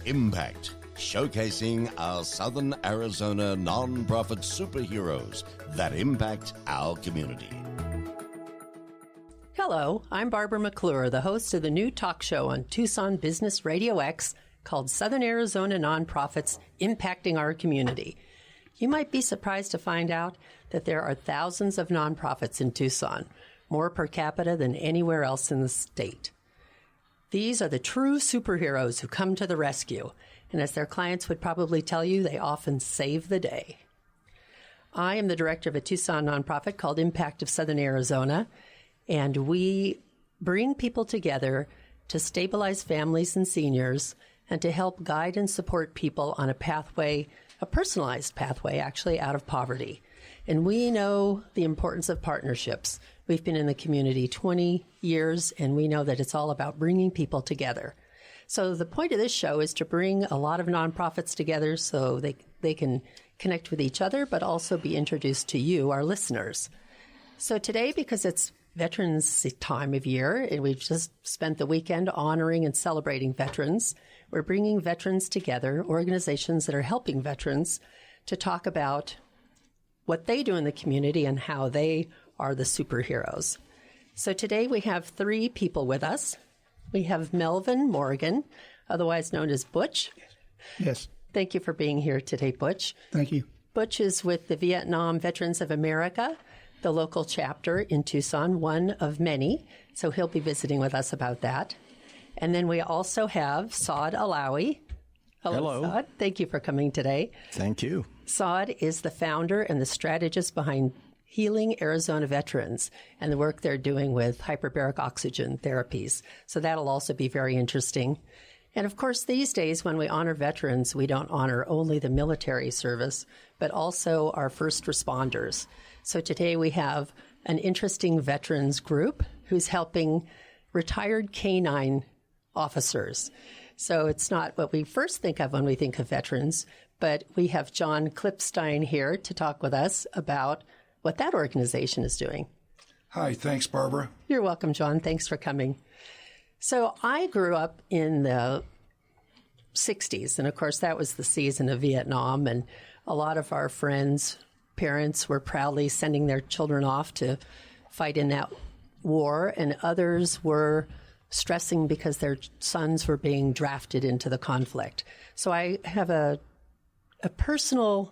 Impact, showcasing our Southern Arizona non-profit superheroes that impact our community. Hello, I'm Barbara McClure, the host of the new talk show on Tucson Business Radio X called Southern Arizona Non-Profits Impacting Our Community. You might be surprised to find out that there are thousands of nonprofits in Tucson, more per capita than anywhere else in the state. These are the true superheroes who come to the rescue, and as their clients would probably tell you, they often save the day. I am the director of a Tucson nonprofit called Impact of Southern Arizona, and we bring people together to stabilize families and seniors and to help guide and support people on a pathway, a personalized pathway, actually, out of poverty. And we know the importance of partnerships. We've been in the community 20 years, and we know that it's all about bringing people together. So the point of this show is to bring a lot of nonprofits together so they can connect with each other, but also be introduced to you, our listeners. So today, because it's Veterans time of year, and we've just spent the weekend honoring and celebrating veterans, we're bringing veterans together, organizations that are helping veterans, to talk about what they do in the community and how they are the superheroes. So today we have three people with us. We have Melvin Morgan, otherwise known as Butch. Yes. Thank you for being here today, Butch. Thank you. Butch is with the Vietnam Veterans of America, the local chapter in Tucson, one of many. So he'll be visiting with us about that. And then we also have Saad Alawi. Hello, Saad. Thank you for coming today. Thank you. Saad is the founder and the strategist behind Healing Arizona Veterans and the work they're doing with hyperbaric oxygen therapies. So that'll also be very interesting. And of course, these days when we honor veterans, we don't honor only the military service, but also our first responders. So today we have an interesting veterans group who's helping retired canine officers. So it's not what we first think of when we think of veterans, but we have Johnny Klippstein here to talk with us about what that organization is doing. Hi, thanks, Barbara. You're welcome, John. Thanks for coming. So I grew up in the 60s, and of course that was the season of Vietnam, and a lot of our friends' parents were proudly sending their children off to fight in that war, and others were stressing because their sons were being drafted into the conflict. So I have a personal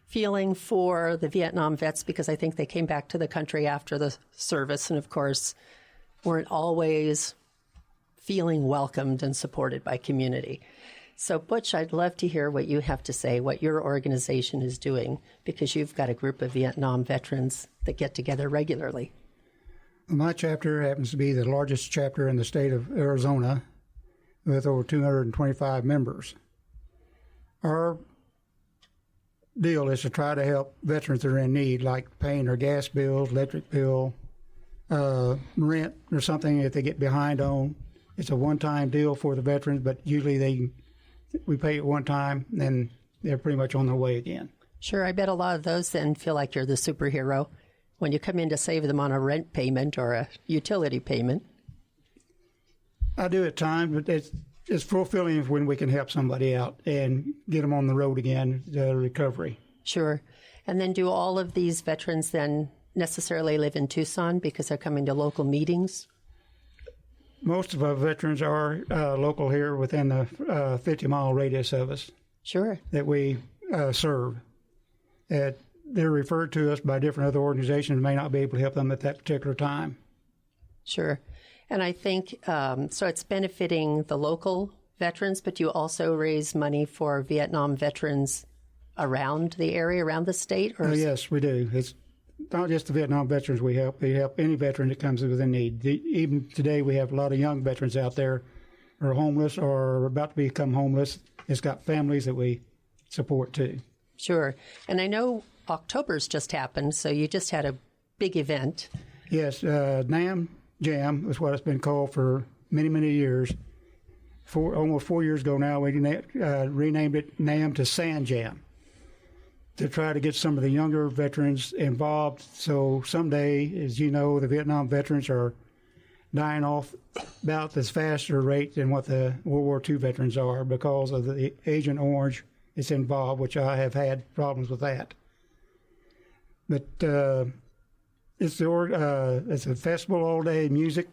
feeling for the Vietnam vets because I think they came back to the country after the service and, of course, weren't always feeling welcomed and supported by community. So, Butch, I'd love to hear what you have to say, what your organization is doing, because you've got a group of Vietnam veterans that get together regularly. My chapter happens to be the largest chapter in the state of Arizona with over 225 members. Our deal is to try to help veterans that are in need, like paying their gas bills, electric bill, rent or something if they get behind on. It's a one-time deal for the veterans, but usually we pay it one time, and they're pretty much on their way again. Sure, I bet a lot of those then feel like you're the superhero when you come in to save them on a rent payment or a utility payment. I do at times, but it's fulfilling when we can help somebody out and get them on the road again, the recovery. Sure. And then do all of these veterans then necessarily live in Tucson because they're coming to local meetings? Most of our veterans are local here within the 50-mile radius of us. Sure. That we serve. They're referred to us by different other organizations, may not be able to help them at that particular time. Sure. And I think, so it's benefiting the local veterans, but you also raise money for Vietnam veterans around the area, around the state? Or yes, we do. It's not just the Vietnam veterans we help. We help any veteran that comes within need. Even today, we have a lot of young veterans out there who are homeless or about to become homeless. It's got families that we support, too. Sure. And I know October's just happened, so you just had a big event. Yes, NAM Jam is what it's been called for many, many years. Almost 4 years ago now, we renamed it NAM to Sand Jam to try to get some of the younger veterans involved. So someday, as you know, the Vietnam veterans are dying off about as faster rate than what the World War II veterans are because of the Agent Orange that's involved, which I have had problems with that. But it's a festival all day music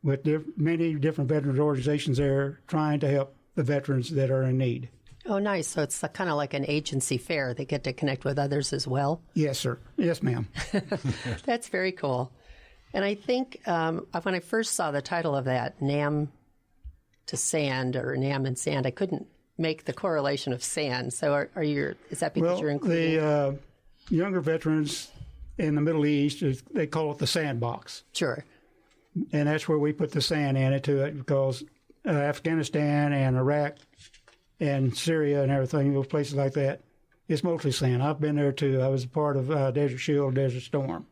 with many different veterans organizations there trying to help the veterans that are in need. Oh, nice. So it's kind of like an agency fair. They get to connect with others as well? Yes, sir. Yes, ma'am. That's very cool. And I think when I first saw the title of that, NAM to Sand or NAM and Sand, I couldn't make the correlation of sand. So is that because you're including? The younger veterans in the Middle East, they call it the sandbox. Sure. And that's where we put the sand into it because Afghanistan and Iraq and Syria and everything, those places like that, it's mostly sand. I've been there too. I was a part of Desert Shield, Desert Storm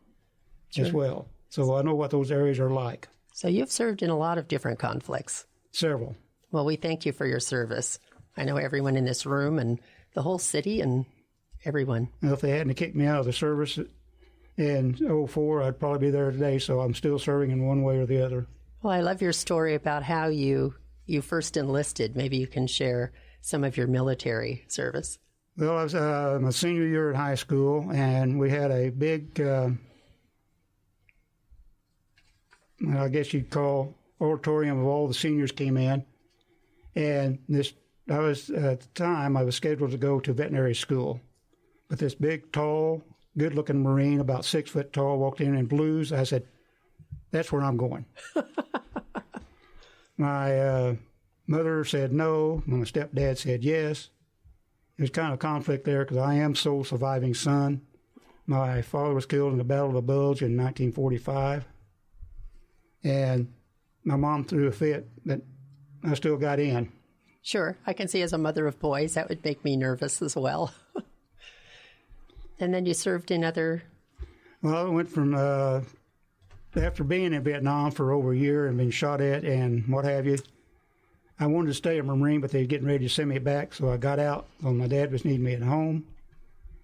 as well. So I know what those areas are like. So you've served in a lot of different conflicts. Several. Well, we thank you for your service. I know everyone in this room and the whole city and everyone. Well, if they hadn't kicked me out of the service in 2004, I'd probably be there today. So I'm still serving in one way or the other. Well, I love your story about how you first enlisted. Maybe you can share some of your military service. Well, I was my senior year in high school, and we had a big, I guess you'd call auditorium of all the seniors came in. And at the time, I was scheduled to go to veterinary school. But this big, tall, good-looking Marine, about 6 foot tall, walked in blues. I said, that's where I'm going. My mother said no. My stepdad said yes. There's kind of conflict there because I am sole surviving son. My father was killed in the Battle of the Bulge in 1945. And my mom threw a fit, but I still got in. Sure. I can see as a mother of boys, that would make me nervous as well. And then you served in other... Well, I went from... after being in Vietnam for over a year and being shot at and what have you, I wanted to stay a Marine, but they were getting ready to send me back, so I got out. So my dad was needing me at home,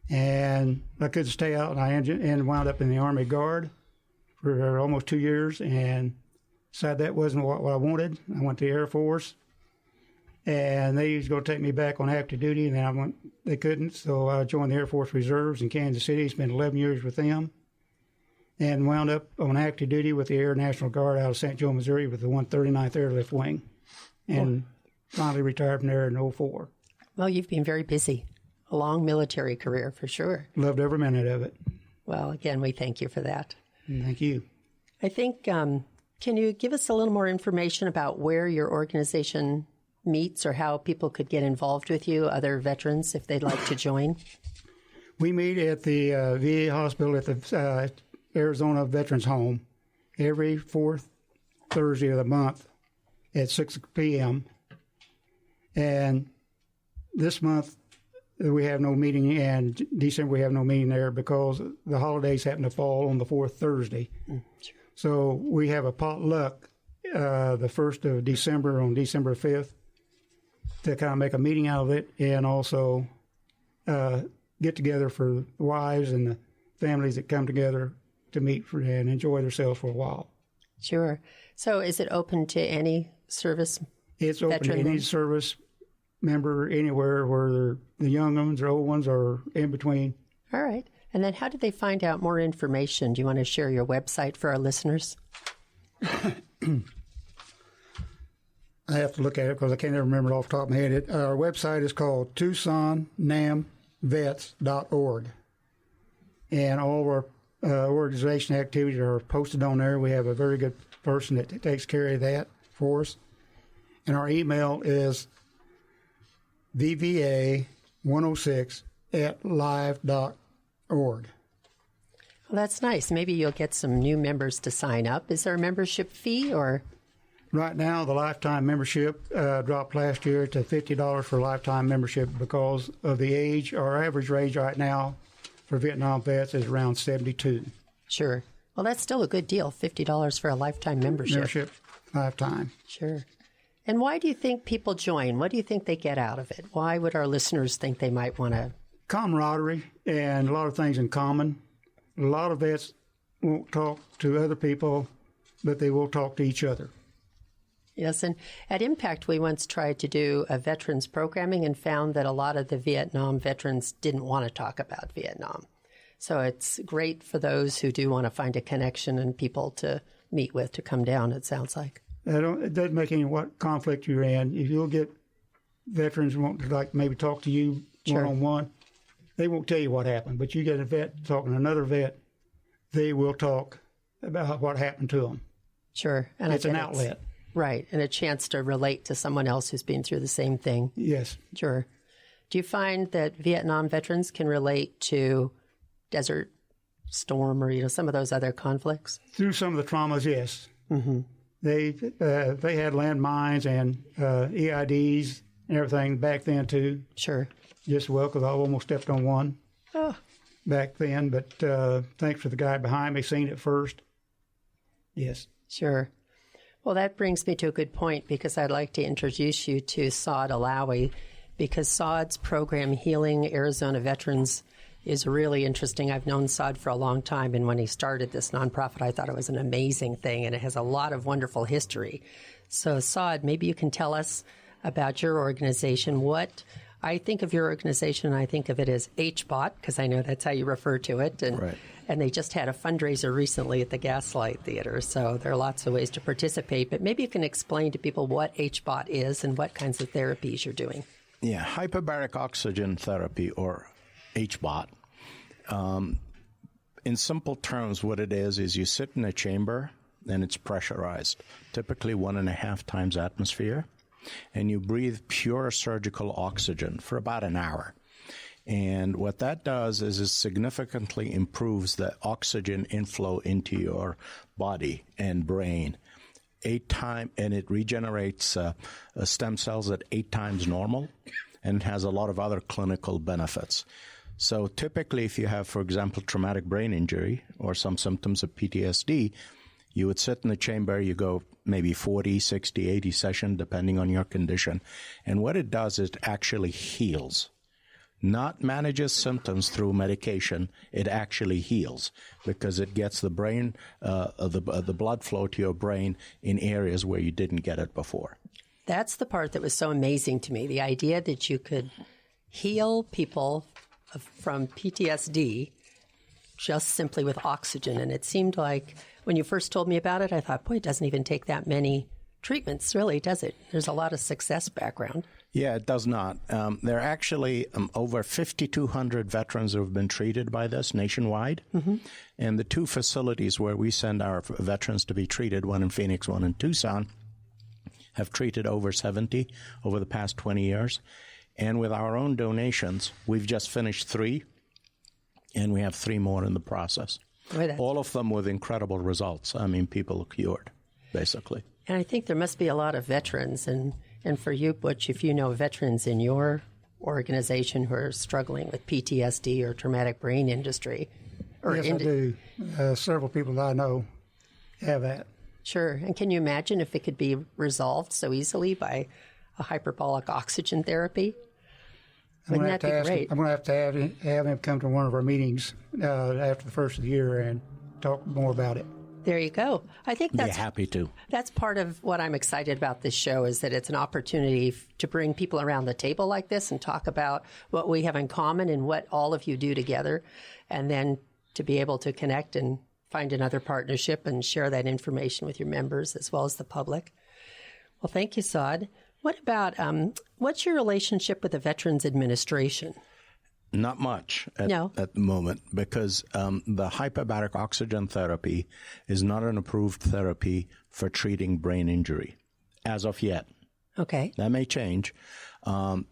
and I couldn't stay out, and I wound up in the Army Guard for almost 2 years, and decided that wasn't what I wanted. I went to the Air Force, and they was going to take me back on active duty, and they couldn't, so I joined the Air Force Reserves in Kansas City, spent 11 years with them, and wound up on active duty with the Air National Guard out of St. Joe, Missouri with the 139th Airlift Wing, and finally retired from there in 2004. Well, you've been very busy. A long military career, for sure. Loved every minute of it. Well, again, we thank you for that. Thank you. I think, can you give us a little more information about where your organization meets or how people could get involved with you, other veterans, if they'd like to join? We meet at the VA hospital at the Arizona Veterans Home every fourth Thursday of the month at 6 p.m. And this month we have no meeting, and December we have no meeting there because the holidays happen to fall on the fourth Thursday. Sure. So we have a potluck the 1st of December on December 5th to kind of make a meeting out of it, and also get together for the wives and the families that come together to meet and enjoy themselves for a while. Sure. So is it open to any service? It's open to any service member anywhere, where the young ones or old ones or in between. All right. And then how do they find out more information? Do you want to share your website for our listeners? I have to look at it because I can't ever remember it off the top of my head. Our website is called TucsonNamVets.org. And all of our organization activities are posted on there. We have a very good person that takes care of that for us. And our email is vva106@live.org. Well, that's nice. Maybe you'll get some new members to sign up. Is there a membership fee or? Right now, the lifetime membership dropped last year to $50 for a lifetime membership because of the age. Our average age right now for Vietnam vets is around 72. Sure. Well, that's still a good deal, $50 for a lifetime membership. Membership, lifetime. Sure. And why do you think people join? What do you think they get out of it? Why would our listeners think they might want to? Camaraderie and a lot of things in common. A lot of vets won't talk to other people but they will talk to each other. Yes, and at Impact, we once tried to do a veterans programming and found that a lot of the Vietnam veterans didn't want to talk about Vietnam. So it's great for those who do want to find a connection and people to meet with to come down, it sounds like. It doesn't make any what conflict you're in. If you'll get veterans who want to maybe talk to you one-on-one, they won't tell you what happened. But you get a vet talking to another vet, they will talk about what happened to them. Sure. And it's an outlet. Right, and a chance to relate to someone else who's been through the same thing. Yes. Sure. Do you find that Vietnam veterans can relate to Desert Storm or some of those other conflicts? Through some of the traumas, yes. Mm-hmm. They had landmines and EIDs and everything back then too. Sure. Just well, because I almost stepped on one back then. But thanks for the guy behind me seeing it first. Yes. Sure. Well, that brings me to a good point because I'd like to introduce you to Saad Alawi because Saad's program, Healing Arizona Veterans, is really interesting. I've known Saad for a long time, and when he started this nonprofit, I thought it was an amazing thing, and it has a lot of wonderful history. So, Saad, maybe you can tell us about your organization. What I think of your organization, I think of it as HBOT, because I know that's how you refer to it. And, right. And they just had a fundraiser recently at the Gaslight Theater, so there are lots of ways to participate. But maybe you can explain to people what HBOT is and what kinds of therapies you're doing. Yeah, hyperbaric oxygen therapy, or HBOT. In simple terms, what it is you sit in a chamber and it's pressurized, typically 1.5 times atmosphere, and you breathe pure surgical oxygen for about an hour. And what that does is it significantly improves the oxygen inflow into your body and brain. 8 times, and it regenerates stem cells at 8 times normal, and has a lot of other clinical benefits. So typically, if you have, for example, traumatic brain injury or some symptoms of PTSD, you would sit in the chamber, you go maybe 40, 60, 80 sessions, depending on your condition. And what it does is it actually heals. Not manages symptoms through medication, it actually heals because it gets the brain, the blood flow to your brain in areas where you didn't get it before. That's the part that was so amazing to me, the idea that you could heal people from PTSD just simply with oxygen. And it seemed like when you first told me about it, I thought, boy, it doesn't even take that many treatments, really, does it? There's a lot of success background. Yeah, it does not. There are actually over 5,200 veterans who have been treated by this nationwide. Mm-hmm. And the 2 facilities where we send our veterans to be treated, one in Phoenix, one in Tucson, have treated over 70 over the past 20 years. And with our own donations, we've just finished 3, and we have 3 more in the process. All of them with incredible results. I mean, people are cured, basically. And I think there must be a lot of veterans, and for you, Butch, if you know veterans in your organization who are struggling with PTSD or traumatic brain injury. Yes, I do. Several people that I know have that. Sure. And can you imagine if it could be resolved so easily by a hyperbolic oxygen therapy? Wouldn't that be great? I'm going to have him come to one of our meetings after the first of the year and talk more about it. There you go. I think that's happy to. That's part of what I'm excited about this show is that it's an opportunity to bring people around the table like this and talk about what we have in common and what all of you do together, and then to be able to connect and find another partnership and share that information with your members as well as the public. Well, thank you, Saad. What about what's your relationship with the Veterans Administration? Not much at the moment because the hyperbaric oxygen therapy is not an approved therapy for treating brain injury as of yet. Okay. That may change.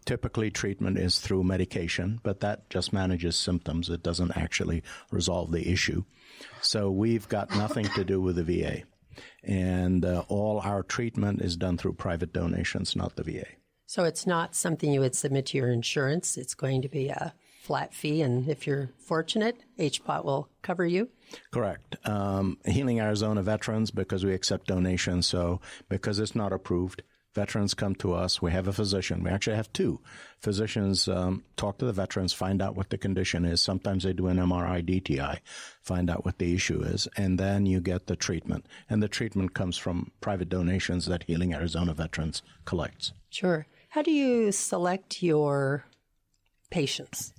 Typically, treatment is through medication, but that just manages symptoms. It doesn't actually resolve the issue. So we've got nothing to do with the VA. And all our treatment is done through private donations, not the VA. So it's not something you would submit to your insurance. It's going to be a flat fee, and if you're fortunate, HBOT will cover you? Correct. Healing Arizona Veterans, because we accept donations, so because it's not approved, Veterans come to us. We have a physician. We actually have two physicians talk to the veterans, find out what the condition is. Sometimes they do an MRI, DTI, find out what the issue is, and then you get the treatment. And the treatment comes from private donations that Healing Arizona Veterans collects. Sure. How do you select your patients?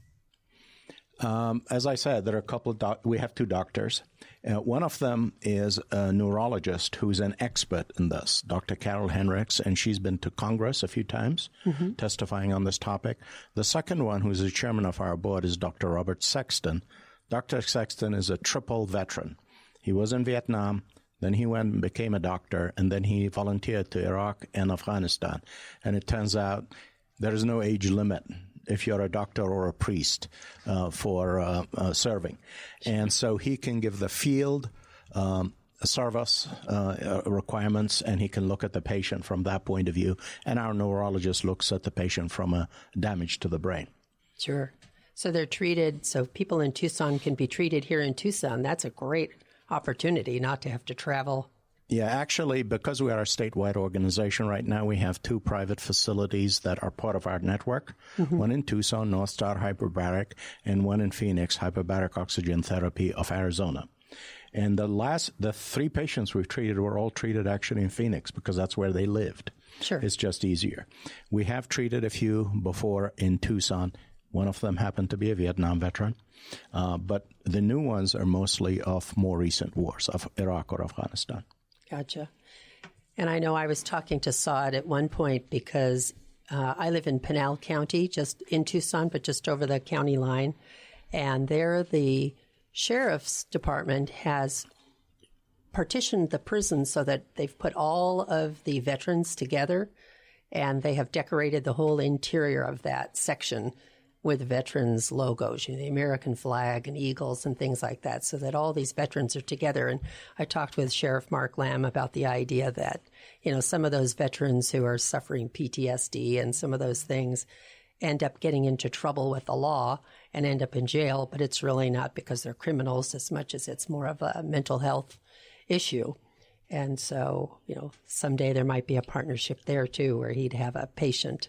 As I said, there are a couple of we have two doctors. One of them is a neurologist who's an expert in this, Dr. Carol Henricks, and she's been to Congress a few times testifying on this topic. The second one, who's the chairman of our board, is Dr. Robert Sexton. Dr. Sexton is a triple veteran. He was in Vietnam, then he went and became a doctor, and then he volunteered to Iraq and Afghanistan. And it turns out there is no age limit if you're a doctor or a priest for serving. And so he can give the field service requirements, and he can look at the patient from that point of view. And our neurologist looks at the patient from a damage to the brain. Sure. So they're treated, so people in Tucson can be treated here in Tucson. That's a great opportunity not to have to travel. Yeah, actually, because we are a statewide organization right now, we have two private facilities that are part of our network. One in Tucson, North Star Hyperbaric, and one in Phoenix, Hyperbaric Oxygen Therapy of Arizona. And the three patients we've treated were all treated actually in Phoenix because that's where they lived. Sure. It's just easier. We have treated a few before in Tucson. One of them happened to be a Vietnam veteran. But the new ones are mostly of more recent wars, of Iraq or Afghanistan. Gotcha. And I know I was talking to Saad at one point because I live in Pinal County, just in Tucson, but just over the county line. And there the sheriff's department has partitioned the prison so that they've put all of the veterans together, and they have decorated the whole interior of that section with veterans' logos, the American flag and eagles and things like that, so that all these veterans are together. And I talked with Sheriff Mark Lamb about the idea that, some of those veterans who are suffering PTSD and some of those things end up getting into trouble with the law and end up in jail, but it's really not because they're criminals as much as it's more of a mental health issue. And so, someday there might be a partnership there too, where he'd have a patient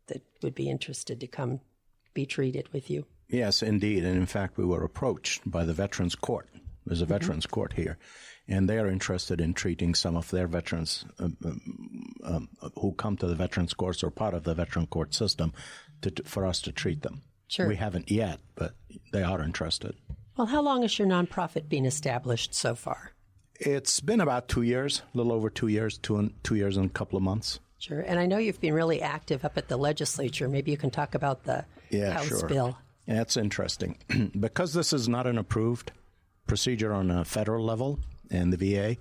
that would be interested to come be treated with you. Yes, indeed. And in fact, we were approached by the Veterans Court. There's a Veterans Court here, and they are interested in treating some of their veterans who come to the Veterans Courts or part of the Veteran Court system for us to treat them. Sure. We haven't yet, but they are interested. Well, how long has your nonprofit been established so far? It's been about 2 years, a little over 2 years, 2 years and a couple of months. Sure. And I know you've been really active up at the legislature. Maybe you can talk about the House bill. Yeah, that's interesting. Because this is not an approved procedure on a federal level in the VA,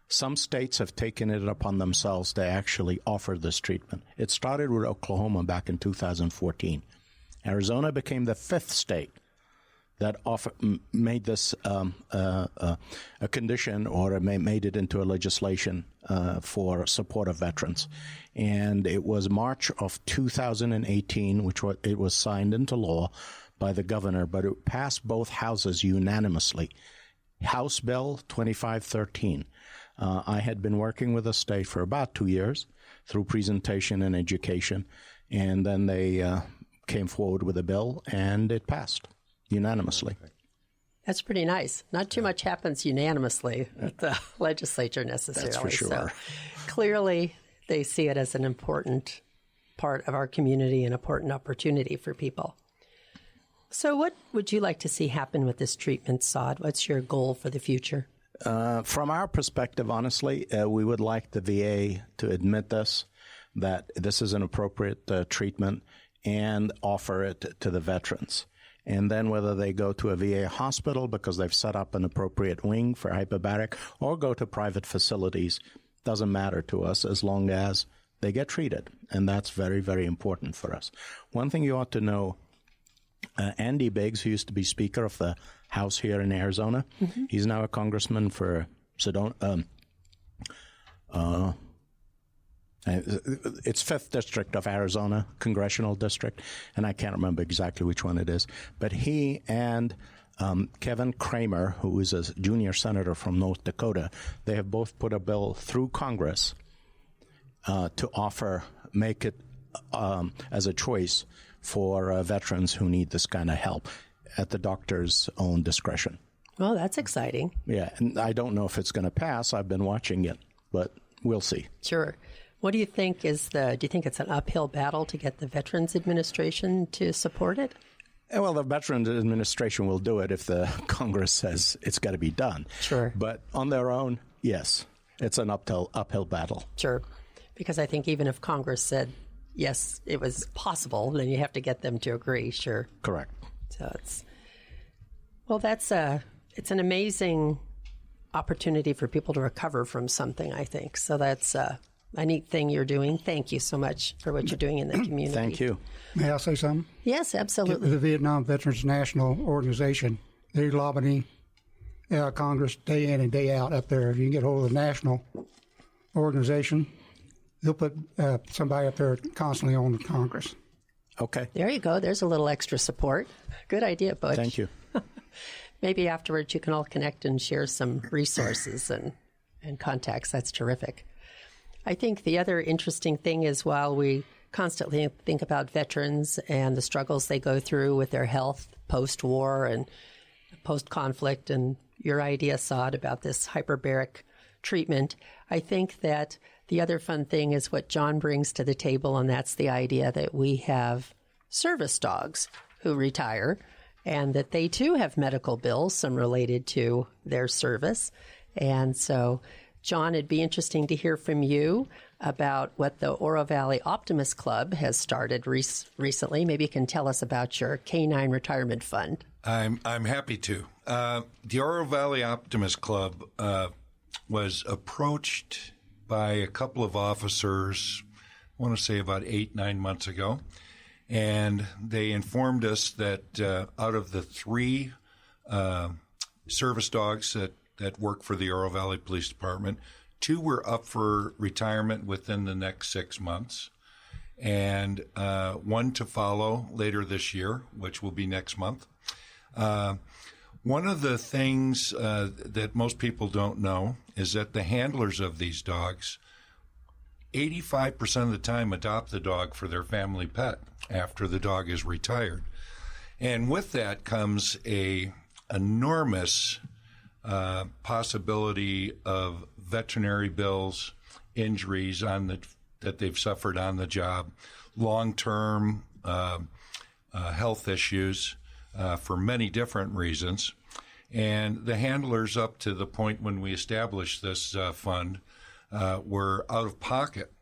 some states have taken it upon themselves to actually offer this treatment. It started with Oklahoma back in 2014. Arizona became the fifth state that made this a condition or made it into a legislation for support of veterans. And it was March of 2018, it was signed into law by the governor, but it passed both houses unanimously. House Bill 2513. I had been working with the state for about 2 years through presentation and education, and then they came forward with a bill, and it passed unanimously. That's pretty nice. Not too much happens unanimously at the legislature necessarily. That's for sure. So clearly, they see it as an important part of our community, an important opportunity for people. So what would you like to see happen with this treatment, Saad? What's your goal for the future? From our perspective, honestly, we would like the VA to admit that this is an appropriate treatment and offer it to the veterans. And then whether they go to a VA hospital because they've set up an appropriate wing for hyperbaric or go to private facilities doesn't matter to us as long as they get treated. And that's very, very important for us. One thing you ought to know, Andy Biggs, who used to be Speaker of the House here in Arizona, he's now a congressman for Sedona. It's 5th District of Arizona, Congressional District, and I can't remember exactly which one it is. But he and Kevin Kramer, who is a junior senator from North Dakota, they have both put a bill through Congress to make it as a choice for veterans who need this kind of help at the doctor's own discretion. Well, that's exciting. Yeah, and I don't know if it's going to pass. I've been watching it, but we'll see. Sure. What do you think do you think it's an uphill battle to get the Veterans Administration to support it? Well, the Veterans Administration will do it if the Congress says it's got to be done. Sure. But on their own, yes, it's an uphill battle. Sure. Because I think even if Congress said, yes, it was possible, then you have to get them to agree. Sure. Correct. So it's an amazing opportunity for people to recover from something, I think. So that's a neat thing you're doing. Thank you so much for what you're doing in the community. Thank you. May I say something? Yes, absolutely. The Vietnam Veterans National Organization, they lobby Congress day in and day out up there. If you can get hold of the national organization, they'll put somebody up there constantly on the Congress. Okay. There you go. There's a little extra support. Good idea, Butch. Thank you. Maybe afterwards you can all connect and share some resources and contacts. That's terrific. I think the other interesting thing is while we constantly think about veterans and the struggles they go through with their health post-war and post-conflict, and your idea, Saad, about this hyperbaric treatment, I think that the other fun thing is what John brings to the table, and that's the idea that we have service dogs who retire and that they too have medical bills, some related to their service. And so, John, it'd be interesting to hear from you about what the Oro Valley Optimist Club has started recently. Maybe you can tell us about your Canine Retirement Fund. I'm happy to. The Oro Valley Optimist Club was approached by a couple of officers, I want to say about 8-9 months ago, and they informed us that out of the 3 service dogs that work for the Oro Valley Police Department, 2 were up for retirement within the next 6 months, and 1 to follow later this year, which will be next month. One of the things that most people don't know is that the handlers of these dogs 85% of the time adopt the dog for their family pet after the dog is retired. And with that comes a enormous possibility of veterinary bills, injuries that they've suffered on the job, long-term health issues for many different reasons. And the handlers, up to the point when we established this fund, were out of pocket.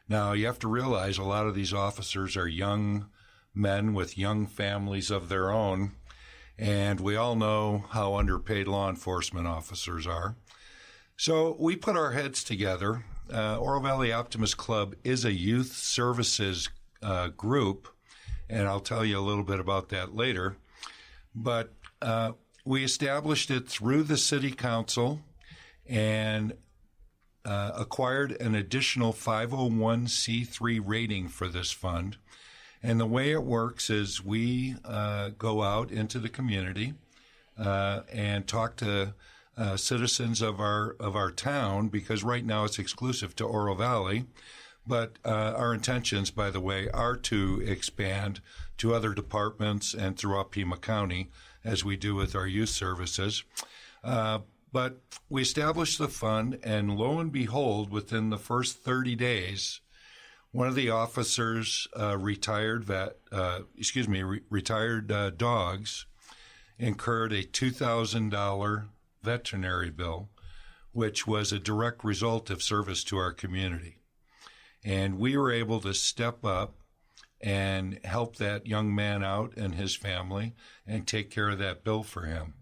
Now, you have to realize a lot of these officers are young men with young families of their own, and we all know how underpaid law enforcement officers are. So we put our heads together. Oro Valley Optimist Club is a youth services group, and I'll tell you a little bit about that later. But we established it through the city council and acquired an additional 501c3 rating for this fund. And the way it works is we go out into the community and talk to citizens of our town, because right now it's exclusive to Oro Valley. But our intentions, by the way, are to expand to other departments and throughout Pima County, as we do with our youth services. But we established the fund, and lo and behold, within the first 30 days, one of the officers' retired dogs incurred a $2,000 veterinary bill, which was a direct result of service to our community. And we were able to step up and help that young man out and his family and take care of that bill for him.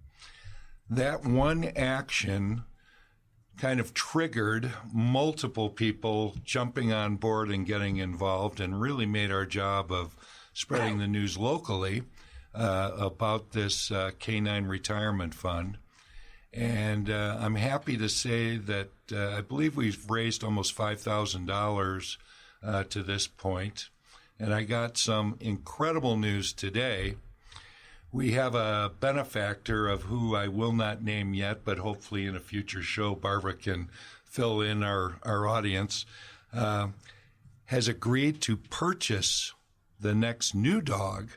That one action kind of triggered multiple people jumping on board and getting involved, and really made our job of spreading the news locally about this Canine Retirement Fund. And I'm happy to say that I believe we've raised almost $5,000 to this point. And I got some incredible news today. We have a benefactor of who I will not name yet, but hopefully in a future show, Barbara can fill in our audience. has agreed to purchase the next new dog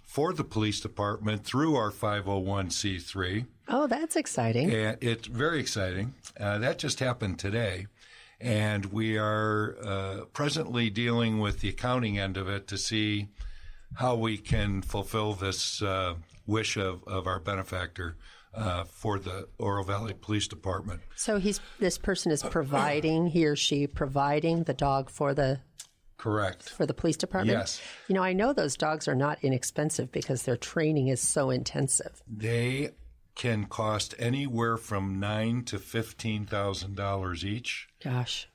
for the police department through our 501c3. Oh, that's exciting. And it's very exciting. That just happened today. And we are presently dealing with the accounting end of it to see how we can fulfill this wish of our benefactor for the Oro Valley Police Department. So this person is providing, he or she providing the dog for the Correct. For the police department? Yes. You know, I know those dogs are not inexpensive because their training is so intensive. They can cost anywhere from $9,000 to $15,000 each. Gosh.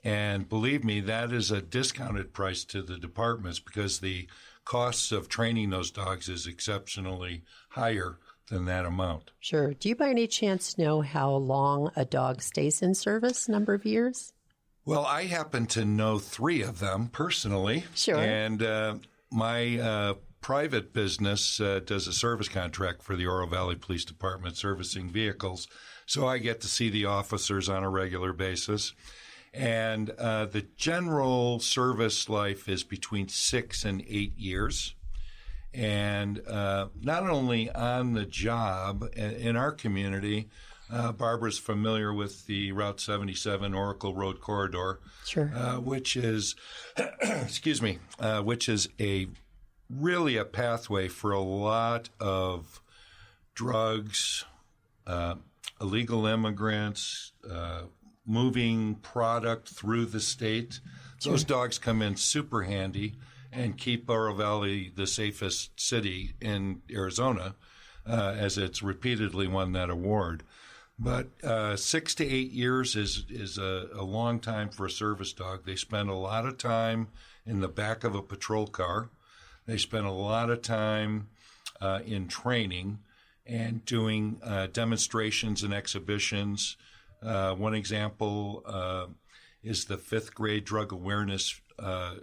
And believe me, that is a discounted price to the departments because the costs of training those dogs is exceptionally higher than that amount. Sure. Do you by any chance know how long a dog stays in service, number of years? Well, I happen to know 3 of them personally. Sure. And my private business does a service contract for the Oro Valley Police Department servicing vehicles. So I get to see the officers on a regular basis. And the general service life is between 6 and 8 years. And not only on the job in our community, Barbara's familiar with the Route 77 Oracle Road corridor, sure, which is, which is really a pathway for a lot of drugs, illegal immigrants, moving product through the state. Sure. Those dogs come in super handy and keep Oro Valley the safest city in Arizona, as it's repeatedly won that award. But 6 to 8 years is a long time for a service dog. They spend a lot of time in the back of a patrol car. They spend a lot of time in training and doing demonstrations and exhibitions. One example is the 5th grade drug awareness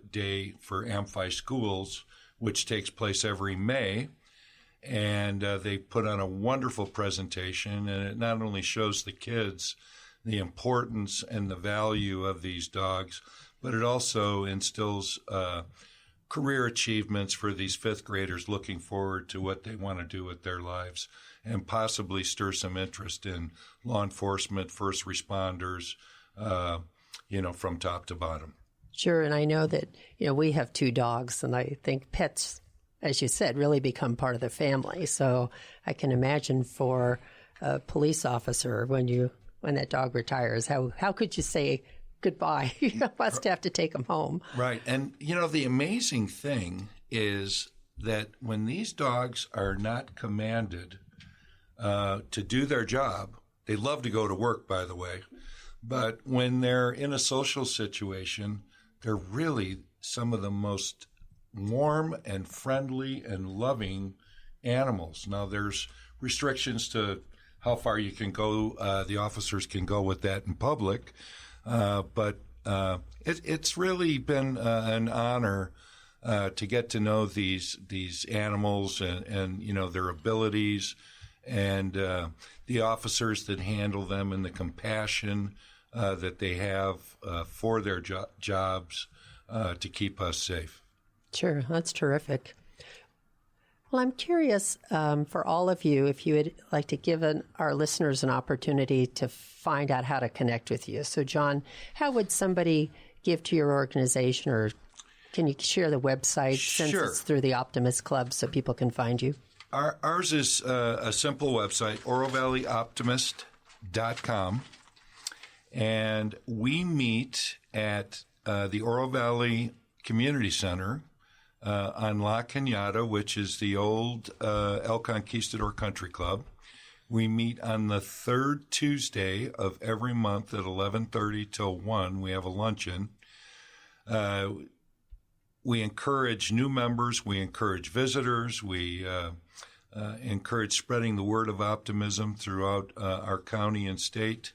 day for Amphi schools, which takes place every May. And they put on a wonderful presentation, and it not only shows the kids the importance and the value of these dogs, but it also instills career achievements for these 5th graders looking forward to what they want to do with their lives, and possibly stir some interest in law enforcement, first responders, from top to bottom. Sure, and I know that, we have 2 dogs, and I think pets, as you said, really become part of the family. So I can imagine for a police officer, when that dog retires, how could you say goodbye? You must have to take them home. Right. And, the amazing thing is that when these dogs are not commanded to do their job, they love to go to work, by the way, but when they're in a social situation, they're really some of the most warm and friendly and loving animals. Now, there's restrictions to how far you can go. The officers can go with that in public, but it's really been an honor to get to know these animals and their abilities, and the officers that handle them, and the compassion that they have for their jobs to keep us safe. Sure, that's terrific. Well, I'm curious for all of you, if you would like to give our listeners an opportunity to find out how to connect with you. So, John, how would somebody give to your organization, or can you share the website since Sure. it's through the Optimist Club so people can find you? Ours is a simple website, orovalleyoptimist.com, and we meet at the Oro Valley Community Center on La Cañada, which is the old El Conquistador Country Club. We meet on the 3rd Tuesday of every month at 11:30 till 1. We have a luncheon. We encourage new members. We encourage visitors. We encourage spreading the word of optimism throughout our county and state.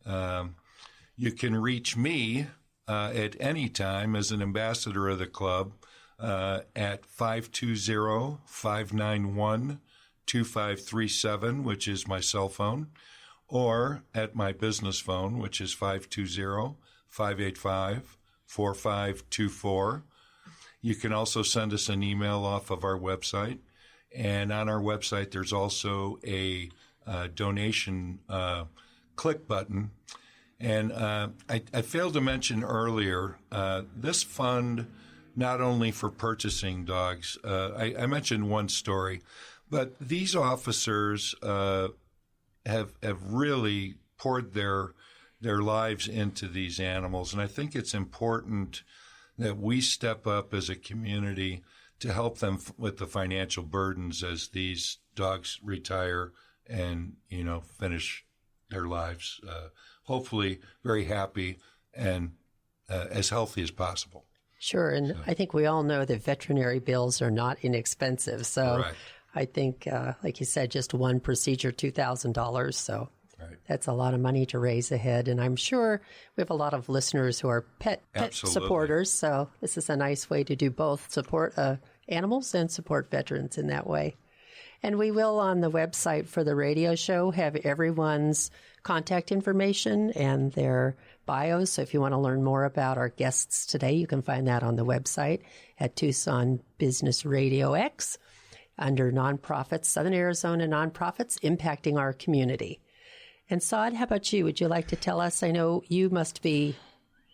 You can reach me at any time as an ambassador of the club at 520-591-2537, which is my cell phone, or at my business phone, which is 585-4524. You can also send us an email off of our website. And on our website, there's also a donation click button. And I failed to mention earlier, this fund, not only for purchasing dogs, I mentioned one story, but these officers have really poured their lives into these animals. And I think it's important that we step up as a community to help them with the financial burdens as these dogs retire and, finish their lives, hopefully very happy and as healthy as possible. Sure, and I think we all know that veterinary bills are not inexpensive. So Correct. I think, like you said, just one procedure, $2,000. So that's a lot of money to raise ahead. And I'm sure we have a lot of listeners who are pet supporters. So this is a nice way to do both, support animals and support veterans in that way. And we will, on the website for the radio show, have everyone's contact information and their bios. So if you want to learn more about our guests today, you can find that on the website at Tucson Business Radio X under nonprofits, Southern Arizona Nonprofits, impacting our community. And Saad, how about you? Would you like to tell us? I know you must be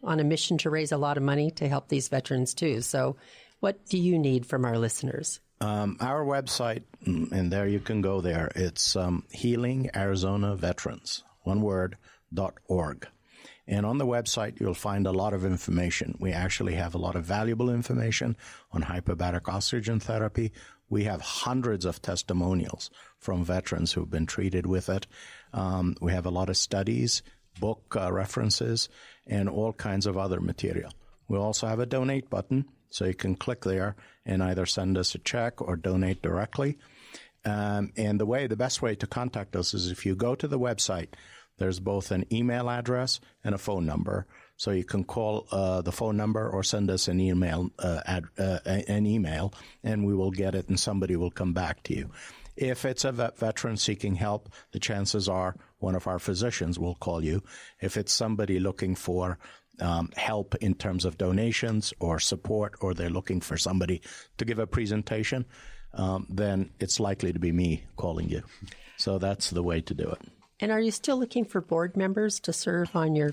on a mission to raise a lot of money to help these veterans too. So what do you need from our listeners? Our website, and there you can go there, it's Healing Arizona Veterans, one word, .org. And on the website, you'll find a lot of information. We actually have a lot of valuable information on hyperbaric oxygen therapy. We have hundreds of testimonials from veterans who've been treated with it. We have a lot of studies, book references, and all kinds of other material. We also have a donate button, so you can click there and either send us a check or donate directly. And the best way to contact us is if you go to the website, there's both an email address and a phone number. So you can call the phone number or send us an email, and we will get it and somebody will come back to you. If it's a veteran seeking help, the chances are one of our physicians will call you. If it's somebody looking for help in terms of donations or support, or they're looking for somebody to give a presentation, then it's likely to be me calling you. So that's the way to do it. And are you still looking for board members to serve on your...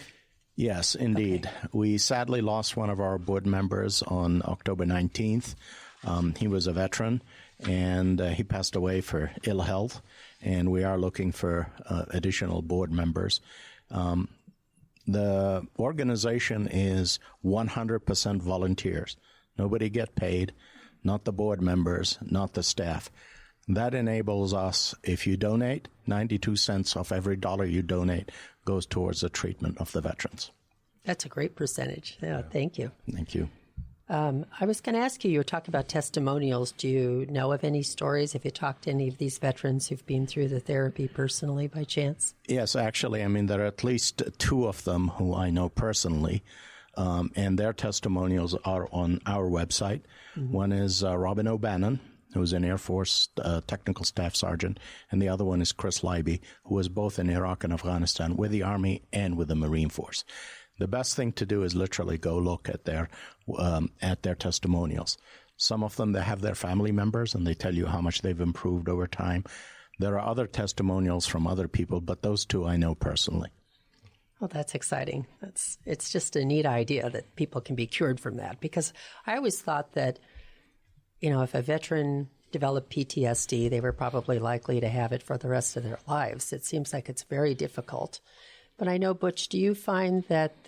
Yes, indeed. Okay. We sadly lost one of our board members on October 19th. He was a veteran, and he passed away for ill health, and we are looking for additional board members. The organization is 100% volunteers. Nobody get paid, not the board members, not the staff. That enables us, if you donate, 92 cents of every dollar you donate goes towards the treatment of the veterans. That's a great percentage. Yeah, thank you. Thank you. I was going to ask you were talking about testimonials. Do you know of any stories? Have you talked to any of these veterans who've been through the therapy personally by chance? Yes, actually. I mean, there are at least two of them who I know personally, and their testimonials are on our website. Mm-hmm. One is Robin O'Bannon, who's an Air Force technical staff sergeant, and the other one is Chris Leiby, who was both in Iraq and Afghanistan with the Army and with the Marine Force. The best thing to do is literally go look at their testimonials. Some of them, they have their family members, and they tell you how much they've improved over time. There are other testimonials from other people, but those two I know personally. Well, that's exciting. It's just a neat idea that people can be cured from that, because I always thought that, if a veteran developed PTSD, they were probably likely to have it for the rest of their lives. It seems like it's very difficult. But I know, Butch, do you find that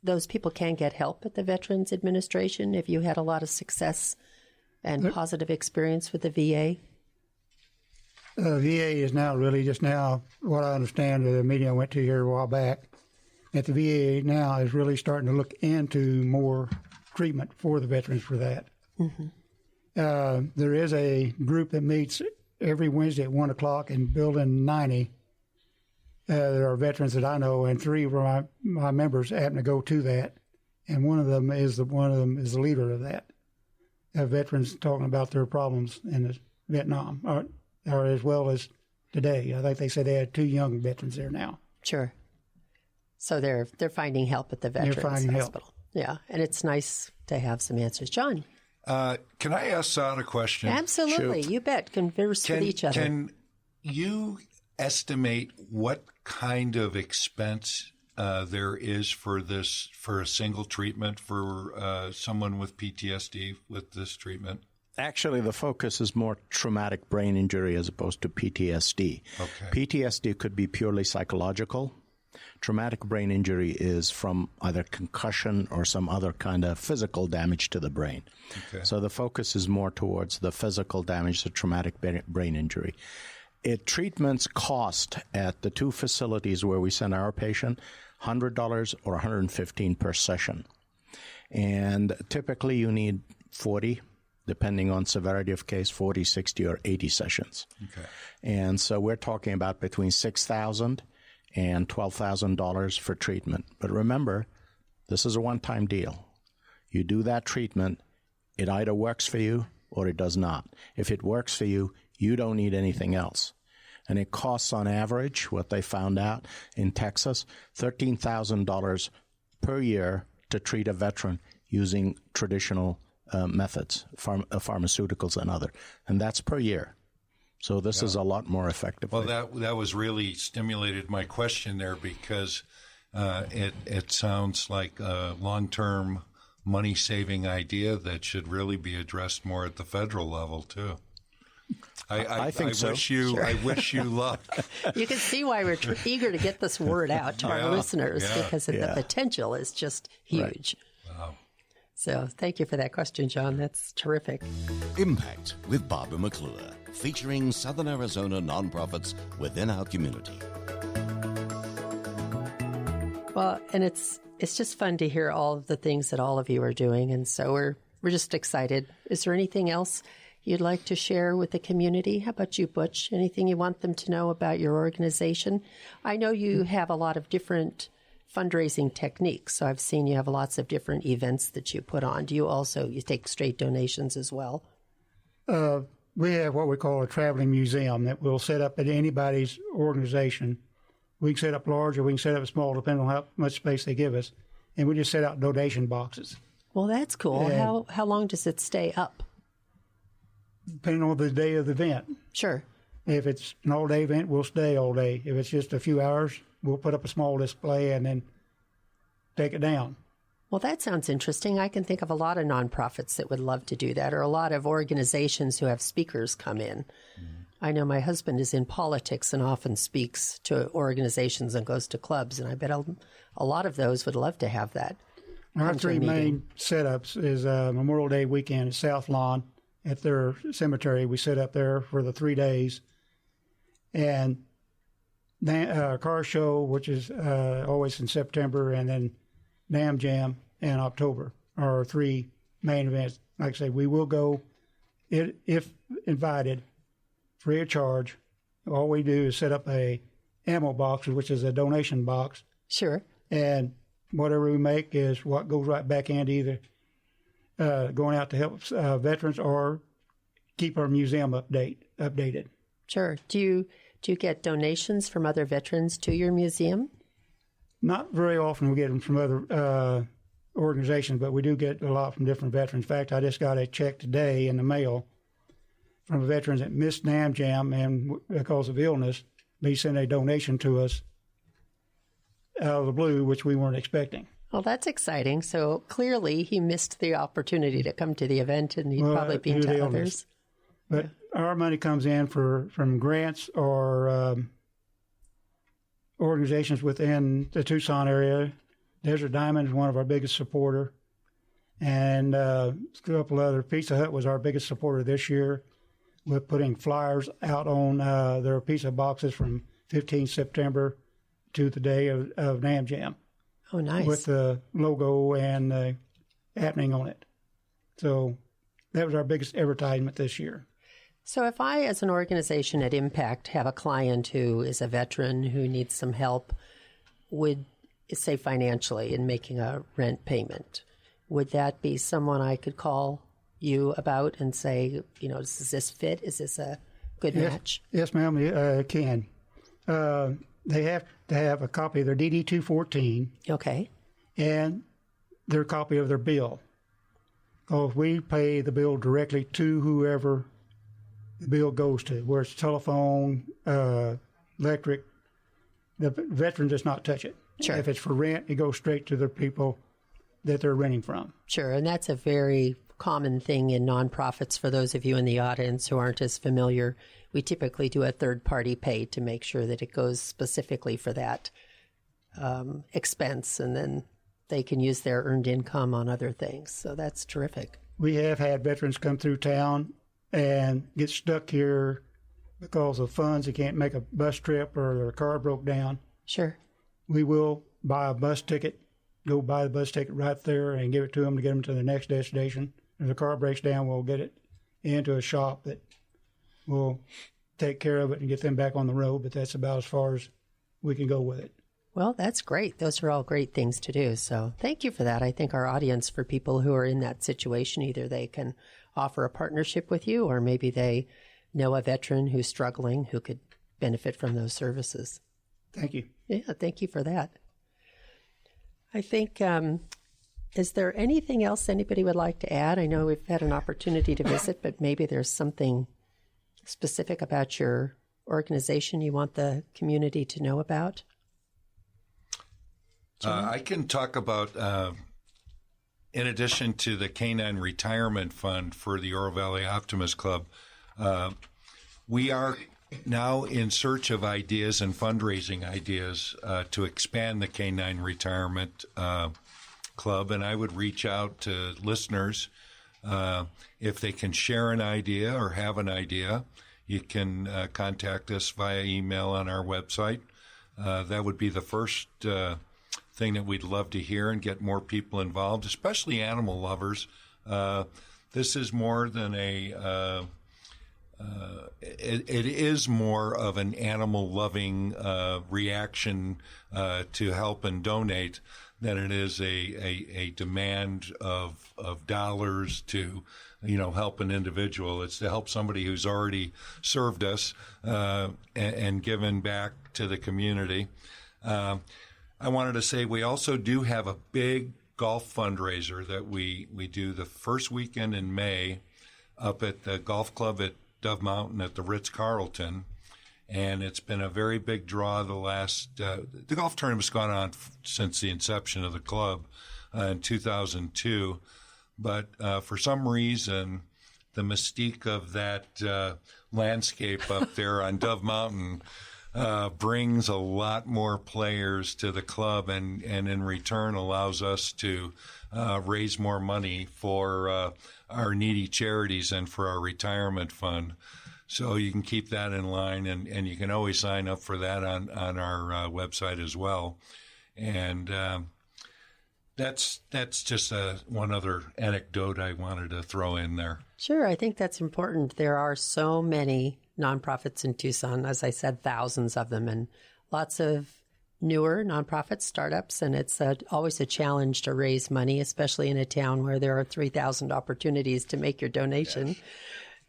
those people can get help at the Veterans Administration? Have you had a lot of success and positive experience with the VA? VA is now really just now, what I understand of the meeting I went to here a while back, that the VA now is really starting to look into more treatment for the veterans for that. Mm-hmm. There is a group that meets every Wednesday at 1 o'clock in Building 90. There are veterans that I know, and three of my members happen to go to that, and one of them is the leader of that. Veterans talking about their problems in Vietnam, or as well as today. I think they said they had 2 young veterans there now. Sure. So they're finding help at the Veterans Hospital. Yeah, and it's nice to have some answers. John? Can I ask Saad a question? Absolutely. Shoot. You bet. Converse with each other. Can you estimate what kind of expense there is for a single treatment for someone with PTSD with this treatment? Actually, the focus is more traumatic brain injury as opposed to PTSD. Okay. PTSD could be purely psychological. Traumatic brain injury is from either concussion or some other kind of physical damage to the brain. Okay. So the focus is more towards the physical damage, the traumatic brain injury. Treatments cost at the two facilities where we send our patient $100 or $115 per session. And typically you need 40, depending on severity of case, 40, 60, or 80 sessions. Okay. And so we're talking about between $6,000 and $12,000 for treatment. But remember, this is a one-time deal. You do that treatment, it either works for you or it does not. If it works for you, you don't need anything else. And it costs on average, what they found out in Texas, $13,000 per year to treat a veteran using traditional methods, pharmaceuticals and other. And that's per year. So this is a lot more effective. Well, that was really stimulated my question there because it sounds like a long-term money-saving idea that should really be addressed more at the federal level too. I think so. I wish you luck. You can see why we're eager to get this word out to our listeners because the potential is just huge. Right. Wow. So thank you for that question, John. That's terrific. Impact with Barbara McClure, featuring Southern Arizona nonprofits within our community. Well, and it's just fun to hear all of the things that all of you are doing, and so we're just excited. Is there anything else you'd like to share with the community? How about you, Butch? Anything you want them to know about your organization? I know you have a lot of different fundraising techniques, so I've seen you have lots of different events that you put on. Do you take straight donations as well? We have what we call a traveling museum that we'll set up at anybody's organization. We can set up large or we can set up small, depending on how much space they give us. And we just set out donation boxes. Well, that's cool. And how long does it stay up? Depending on the day of the event. Sure. If it's an all-day event, we'll stay all day. If it's just a few hours, we'll put up a small display and then take it down. Well, that sounds interesting. I can think of a lot of nonprofits that would love to do that, or a lot of organizations who have speakers come in. I know my husband is in politics and often speaks to organizations and goes to clubs, and I bet a lot of those would love to have that. Our three main setups is Memorial Day weekend at South Lawn at their cemetery. We set up there for the 3 days. And car show, which is always in September, and then Nam Jam in October are our three main events. Like I say, we will go, if invited, free of charge. All we do is set up a ammo box, which is a donation box. Sure. And whatever we make is what goes right back into either going out to help veterans or keep our museum updated. Sure. Do you get donations from other veterans to your museum? Not very often we get them from other organizations, but we do get a lot from different veterans. In fact, I just got a check today in the mail from a veteran that missed Nam Jam, and because of illness, they sent a donation to us out of the blue, which we weren't expecting. Well, that's exciting. So clearly he missed the opportunity to come to the event, and he'd probably been to others. But our money comes in from grants or organizations within the Tucson area. Desert Diamond is one of our biggest supporter. And a couple other. Pizza Hut was our biggest supporter this year with putting flyers out on their pizza boxes from 15 September to the day of Nam Jam. Oh, nice. With the logo and the happening on it. So that was our biggest advertisement this year. So if I, as an organization at Impact, have a client who is a veteran who needs some help, would, say financially, in making a rent payment, would that be someone I could call you about and say, does this fit? Is this a good match? Yes, ma'am, it can. they have to have a copy of their DD-214 Okay. and their copy of their bill. Because we pay the bill directly to whoever the bill goes to, where it's telephone, electric. The veteran does not touch it. Sure. If it's for rent, it goes straight to the people that they're renting from. Sure, and that's a very common thing in nonprofits. For those of you in the audience who aren't as familiar, we typically do a third-party pay to make sure that it goes specifically for that expense, and then they can use their earned income on other things. So that's terrific. We have had veterans come through town and get stuck here because of funds. They can't make a bus trip or their car broke down. Sure. We will buy a bus ticket, go buy the bus ticket right there and give it to them to get them to the next destination. If the car breaks down, we'll get it into a shop that will take care of it and get them back on the road, but that's about as far as we can go with it. Well, that's great. Those are all great things to do. So thank you for that. I think our audience, for people who are in that situation, either they can offer a partnership with you, or maybe they know a veteran who's struggling who could benefit from those services. Thank you. Yeah, thank you for that. I think, is there anything else anybody would like to add? I know we've had an opportunity to visit, but maybe there's something specific about your organization you want the community to know about? I can talk about, in addition to the Canine Retirement Fund for the Oro Valley Optimist Club, we are now in search of ideas and fundraising ideas to expand the Canine Retirement Club. And I would reach out to listeners if they can share an idea or have an idea. You can contact us via email on our website. That would be the first thing that we'd love to hear and get more people involved, especially animal lovers. This is more than it is more of an animal-loving reaction to help and donate than it is a demand of dollars to, help an individual. It's to help somebody who's already served us and given back to the community. I wanted to say we also do have a big golf fundraiser that we do the first weekend in May up at the golf club at Dove Mountain at the Ritz-Carlton, and it's been a very big draw. The golf tournament's gone on since the inception of the club in 2002, but for some reason, the mystique of that landscape up there on Dove Mountain brings a lot more players to the club, and in return allows us to raise more money for our needy charities and for our retirement fund. So you can keep that in line, and you can always sign up for that on our website as well. And that's just one other anecdote I wanted to throw in there. Sure, I think that's important. There are so many nonprofits in Tucson, as I said, thousands of them, and lots of newer nonprofit startups, and it's always a challenge to raise money, especially in a town where there are 3,000 opportunities to make your donation. Yes.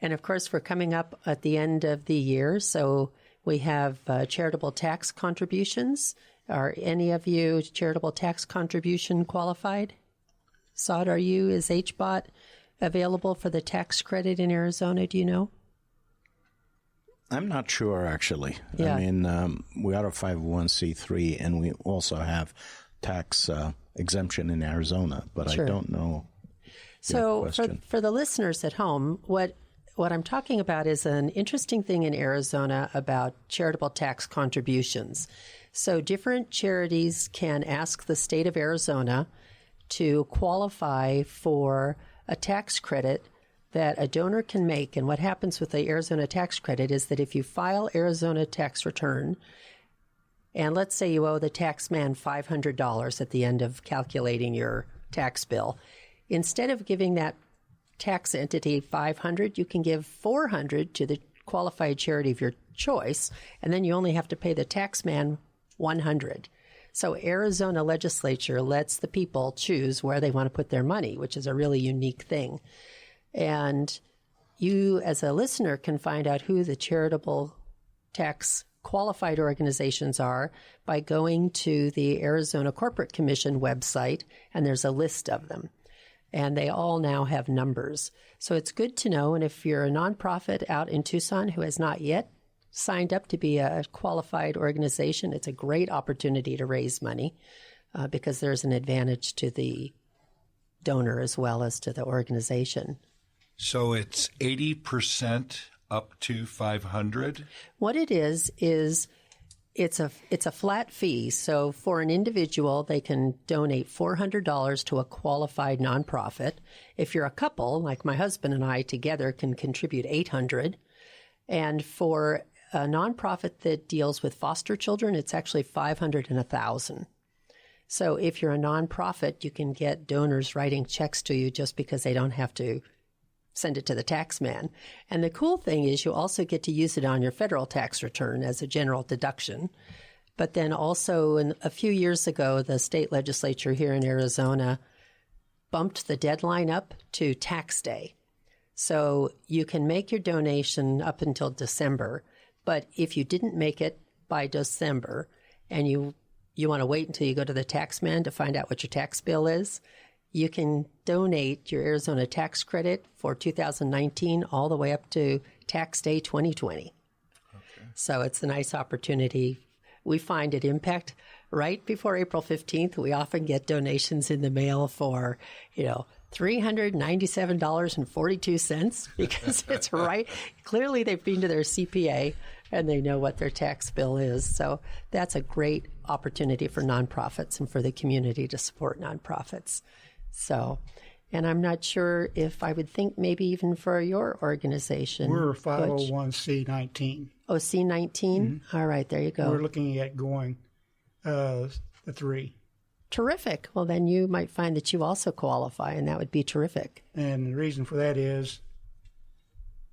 And of course, we're coming up at the end of the year, so we have charitable tax contributions. Are any of you charitable tax contribution qualified? Sod, is HBOT available for the tax credit in Arizona? Do you know? I'm not sure, actually. Yeah. I mean, we are a 501c3, and we also have tax exemption in Arizona, but sure. I don't know. So for the listeners at home, what I'm talking about is an interesting thing in Arizona about charitable tax contributions. So different charities can ask the state of Arizona to qualify for a tax credit that a donor can make. And what happens with the Arizona tax credit is that if you file Arizona tax return, and let's say you owe the tax man $500 at the end of calculating your tax bill, instead of giving that tax entity $500, you can give $400 to the qualified charity of your choice, and then you only have to pay the tax man $100. So Arizona legislature lets the people choose where they want to put their money, which is a really unique thing. And you, as a listener, can find out who the charitable tax qualified organizations are by going to the Arizona Corporate Commission website, and there's a list of them. And they all now have numbers. So it's good to know. And if you're a nonprofit out in Tucson who has not yet signed up to be a qualified organization, it's a great opportunity to raise money because there's an advantage to the donor as well as to the organization. So it's 80% up to $500? What it is it's a flat fee. So for an individual, they can donate $400 to a qualified nonprofit. If you're a couple, like my husband and I together, can contribute $800. And for a nonprofit that deals with foster children, it's actually $500 and $1,000. So if you're a nonprofit, you can get donors writing checks to you just because they don't have to send it to the tax man. And the cool thing is you also get to use it on your federal tax return as a general deduction. But then also a few years ago, the state legislature here in Arizona bumped the deadline up to tax day. So you can make your donation up until December. But if you didn't make it by December and you want to wait until you go to the tax man to find out what your tax bill is, you can donate your Arizona tax credit for 2019 all the way up to tax day 2020. Okay. So it's a nice opportunity. We find at Impact right before April 15th, we often get donations in the mail for, $397.42 because it's right. Clearly they've been to their CPA and they know what their tax bill is. So that's a great opportunity for nonprofits and for the community to support nonprofits. So, and I'm not sure if I would think maybe even for your organization. We're 501c19. Oh, C19? Mm-hmm. All right, there you go. We're looking at going the 3. Terrific. Well, then you might find that you also qualify, and that would be terrific. And the reason for that is,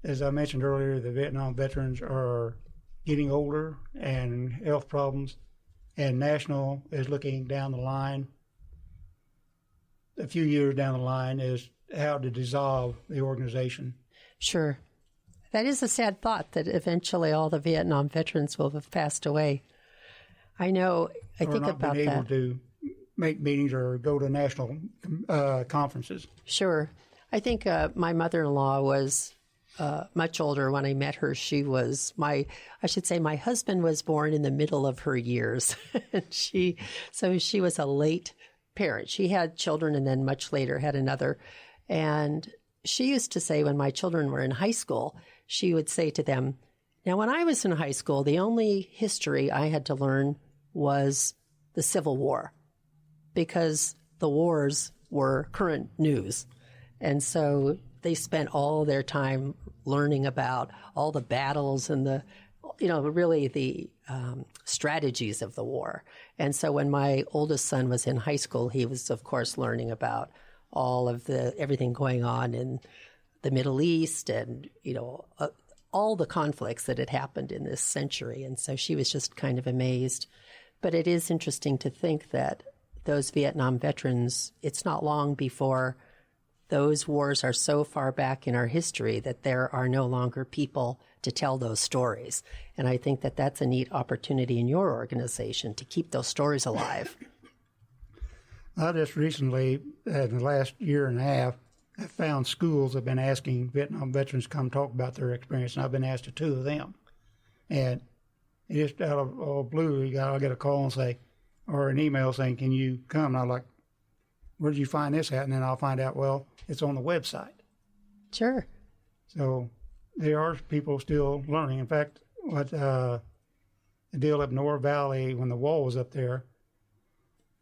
as I mentioned earlier, the Vietnam veterans are getting older and health problems, and National is looking down the line, a few years down the line, is how to dissolve the organization. Sure. That is a sad thought that eventually all the Vietnam veterans will have passed away. I know, I think about that. Or not being able to make meetings or go to national conferences. Sure. I think my mother-in-law was much older when I met her. She was my husband was born in the middle of her years. So she was a late parent. She had children and then much later had another. And she used to say when my children were in high school, she would say to them, now when I was in high school, the only history I had to learn was the Civil War because the wars were current news. And so they spent all their time learning about all the battles and the strategies of the war. And so when my oldest son was in high school, he was, of course, learning about all of everything going on in the Middle East and, all the conflicts that had happened in this century. And so she was just kind of amazed. But it is interesting to think that those Vietnam veterans, it's not long before those wars are so far back in our history that there are no longer people to tell those stories. And I think that that's a neat opportunity in your organization to keep those stories alive. I just recently, in the last year and a half, I found schools have been asking Vietnam veterans to come talk about their experience, and I've been asked to 2 of them. And just out of blue, I'll get a call and say, or an email saying, can you come? And I'm like, where did you find this at? And then I'll find out, well, it's on the website. Sure. So there are people still learning. In fact, the deal up in Oro Valley, when the wall was up there,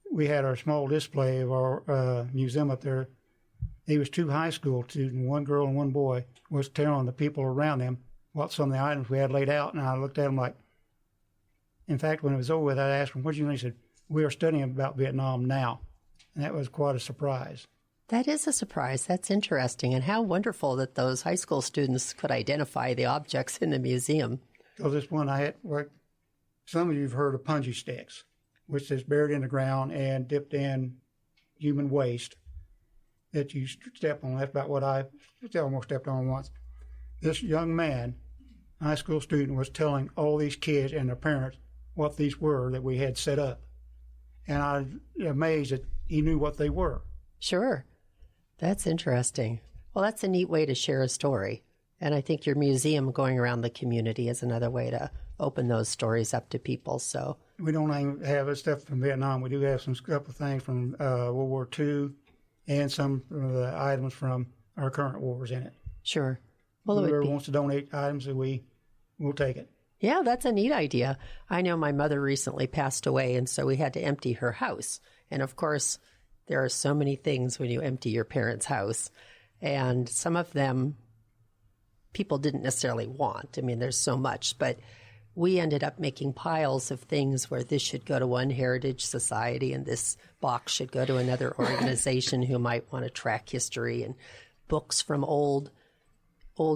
we had our small display of our museum up there. There was 2 high school students, 1 girl and 1 boy, was telling the people around them what some of the items we had laid out. And I looked at them like, in fact, when it was over with, I asked them, what do you mean? He said, we are studying about Vietnam now. And that was quite a surprise. That is a surprise. That's interesting. And how wonderful that those high school students could identify the objects in the museum. Because this one I had, some of you have heard of punji sticks, which is buried in the ground and dipped in human waste that you step on. That's about what I almost stepped on once. This young man high school student was telling all these kids and their parents what these were that we had set up. And I was amazed that he knew what they were. Sure. That's interesting. Well, that's a neat way to share a story. And I think your museum going around the community is another way to open those stories up to people. So we don't even have stuff from Vietnam. We do have some couple things from World War II and some of the items from our current wars in it. Sure. Well, whoever wants to donate items, we'll take it. Yeah, that's a neat idea. I know my mother recently passed away, and so we had to empty her house. And of course, there are so many things when you empty your parents' house. And some of them people didn't necessarily want. I mean, there's so much. But we ended up making piles of things where this should go to one heritage society and this box should go to another organization who might want to track history, and books from old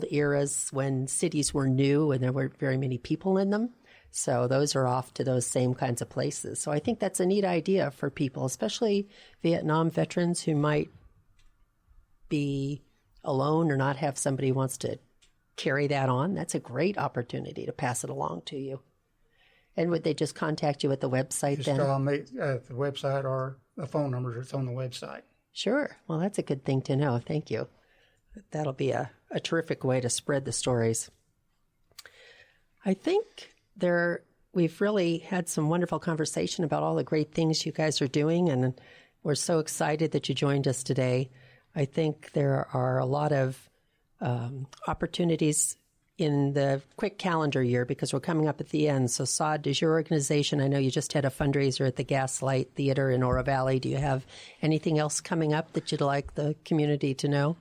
eras when cities were new and there weren't very many people in them. So those are off to those same kinds of places. So I think that's a neat idea for people, especially Vietnam veterans who might be alone or not have somebody who wants to carry that on. That's a great opportunity to pass it along to you. And would they just contact you at the website just then? At the website or the phone number that's on the website. Sure. Well, that's a good thing to know. Thank you. That'll be a terrific way to spread the stories. I think we've really had some wonderful conversation about all the great things you guys are doing, and we're so excited that you joined us today. I think there are a lot of opportunities in the quick calendar year because we're coming up at the end. So, Sod, does your organization, I know you just had a fundraiser at the Gaslight Theater in Oro Valley. Do you have anything else coming up that you'd like the community to know?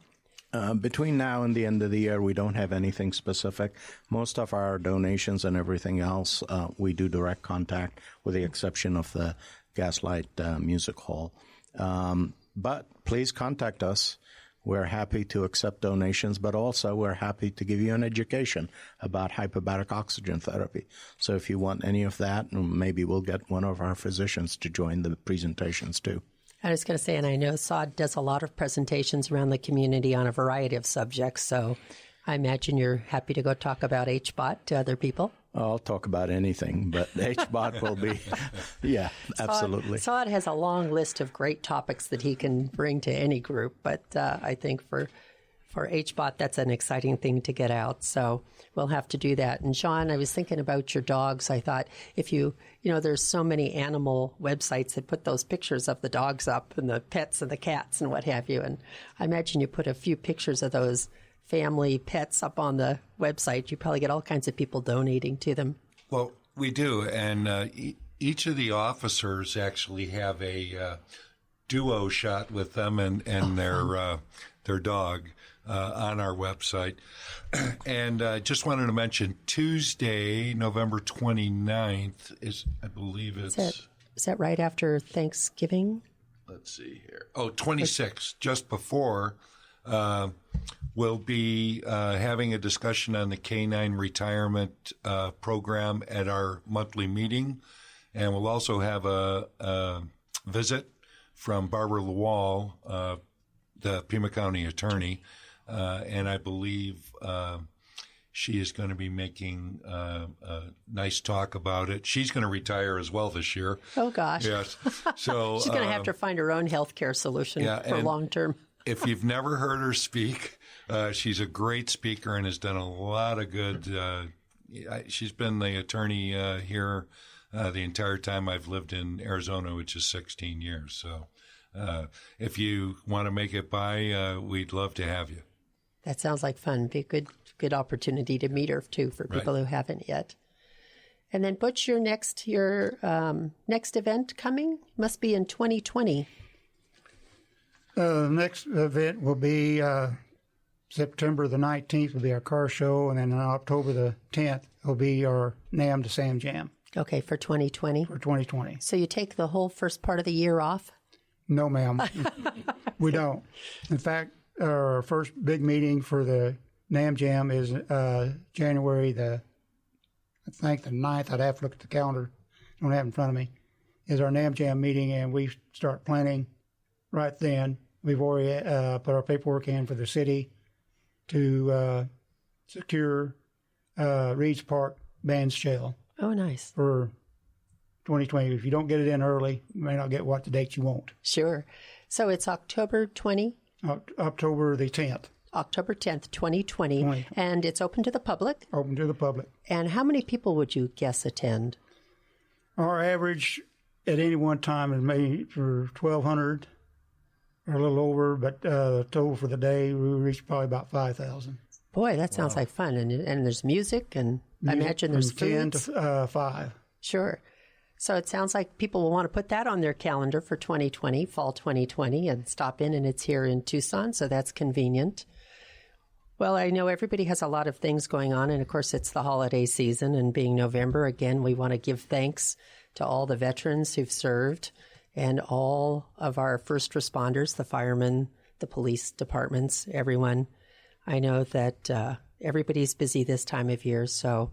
Between now and the end of the year, we don't have anything specific. Most of our donations and everything else, we do direct contact, with the exception of the Gaslight Music Hall. But please contact us. We're happy to accept donations, but also we're happy to give you an education about hyperbaric oxygen therapy. So if you want any of that, maybe we'll get one of our physicians to join the presentations too. I was going to say, and I know Sod does a lot of presentations around the community on a variety of subjects, so I imagine you're happy to go talk about HBOT to other people. I'll talk about anything, but HBOT will be, yeah, absolutely. Sod has a long list of great topics that he can bring to any group, but I think for HBOT, that's an exciting thing to get out. So we'll have to do that. And Sean, I was thinking about your dogs. I thought if there's so many animal websites that put those pictures of the dogs up and the pets and the cats and what have you. And I imagine you put a few pictures of those family pets up on the website. You probably get all kinds of people donating to them. Well, we do. And each of the officers actually have a duo shot with them and their dog on our website. And I just wanted to mention Tuesday, November 29th is, I believe it's... Is that right after Thanksgiving? Let's see here. 26th, just before, we'll be having a discussion on the K-9 retirement program at our monthly meeting. And we'll also have a visit from Barbara Lawal, the Pima County attorney, and I believe she is going to be making a nice talk about it. She's going to retire as well this year. Oh, gosh. Yes. So she's going to have to find her own health care solution for long term. If you've never heard her speak, she's a great speaker and has done a lot of good. She's been the attorney here the entire time I've lived in Arizona, which is 16 years. So if you want to make it by, we'd love to have you. That sounds like fun. Be a good opportunity to meet her too for people who haven't yet. And then, Butch, your next event coming must be in 2020. The next event will be September the 19th will be our car show, and then on October the 10th will be our NAM to SAM Jam. Okay, for 2020? For 2020. So you take the whole first part of the year off? No, ma'am. We don't. In fact, our first big meeting for the NAM Jam is January the 9th. I'd have to look at the calendar. I don't have it in front of me. Is our NAM Jam meeting, and we start planning right then. We've already put our paperwork in for the city to secure Reeds Park Band Shell Oh, nice. for 2020. If you don't get it in early, you may not get what the date you want. Sure. So it's October 20? October the 10th. October 10th, 2020, and it's open to the public. Open to the public. And how many people would you guess attend? Our average at any one time is maybe for 1,200 or a little over, but the total for the day, we reached probably about 5,000. Boy, that sounds like fun. And there's music, and I imagine there's from 10 foods. to 5. Sure. So it sounds like people will want to put that on their calendar for 2020, fall 2020, and stop in, and it's here in Tucson, so that's convenient. Well, I know everybody has a lot of things going on, and of course it's the holiday season, and being November, again, we want to give thanks to all the veterans who've served and all of our first responders, the firemen, the police departments, everyone. I know that everybody's busy this time of year, so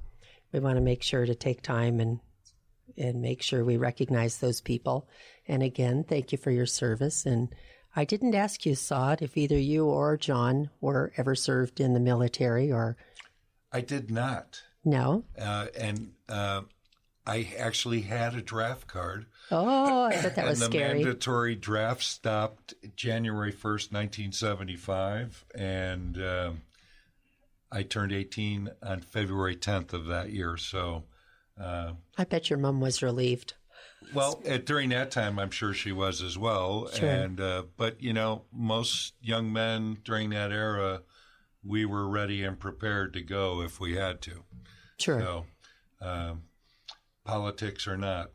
we want to make sure to take time and make sure we recognize those people. And again, thank you for your service. And I didn't ask you, Saad, if either you or John were ever served in the military or... I did not. No? And I actually had a draft card. Oh, I thought that was and the scary. mandatory draft stopped January 1st, 1975, and I turned 18 on February 10th of that year. So, I bet your mom was relieved. well, during that time, I'm sure she was as well. Sure. And but you know, most young men during that era, we were ready and prepared to go if we had to. Sure. So, politics or not.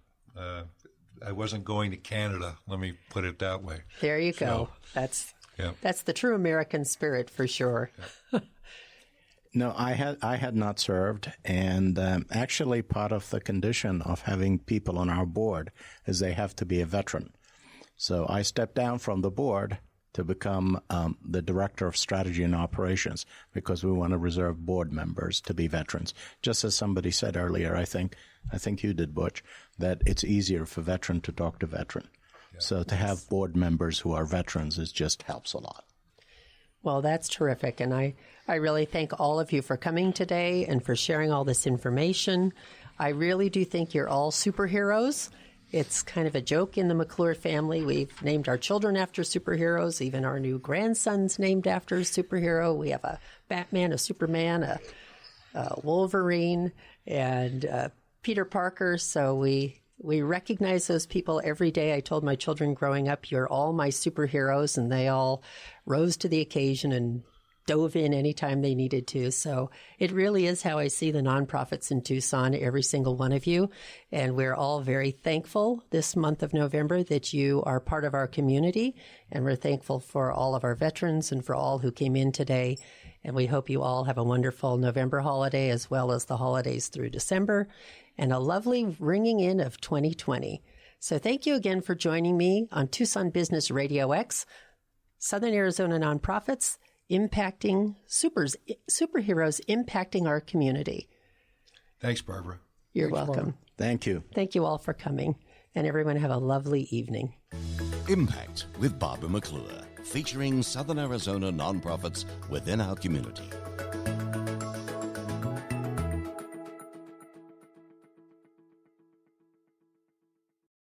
I wasn't going to Canada. Let me put it that way. There you go. That's the true American spirit for sure. Yeah. No, I had not served, and actually part of the condition of having people on our board is they have to be a veteran. So I stepped down from the board to become the director of strategy and operations because we want to reserve board members to be veterans. Just as somebody said earlier, I think you did, Butch, that it's easier for veteran to talk to veteran. Yeah. So to have board members who are veterans just helps a lot. Well, that's terrific. And I really thank all of you for coming today and for sharing all this information. I really do think you're all superheroes. It's kind of a joke in the McClure family. We've named our children after superheroes. Even our new grandson's named after a superhero. We have a Batman, a Superman, a Wolverine, and Peter Parker. So we recognize those people every day. I told my children growing up, you're all my superheroes, and they all rose to the occasion and dove in anytime they needed to. So it really is how I see the nonprofits in Tucson, every single one of you. And we're all very thankful this month of November that you are part of our community. And we're thankful for all of our veterans and for all who came in today. And we hope you all have a wonderful November holiday as well as the holidays through December and a lovely ringing in of 2020. So thank you again for joining me on Tucson Business Radio X, Southern Arizona Nonprofits, impacting superheroes impacting our community. Thanks, Barbara. You're welcome. Barbara. Thank you. Thank you all for coming, and everyone have a lovely evening. Impact with Barbara McClure, featuring Southern Arizona nonprofits within our community.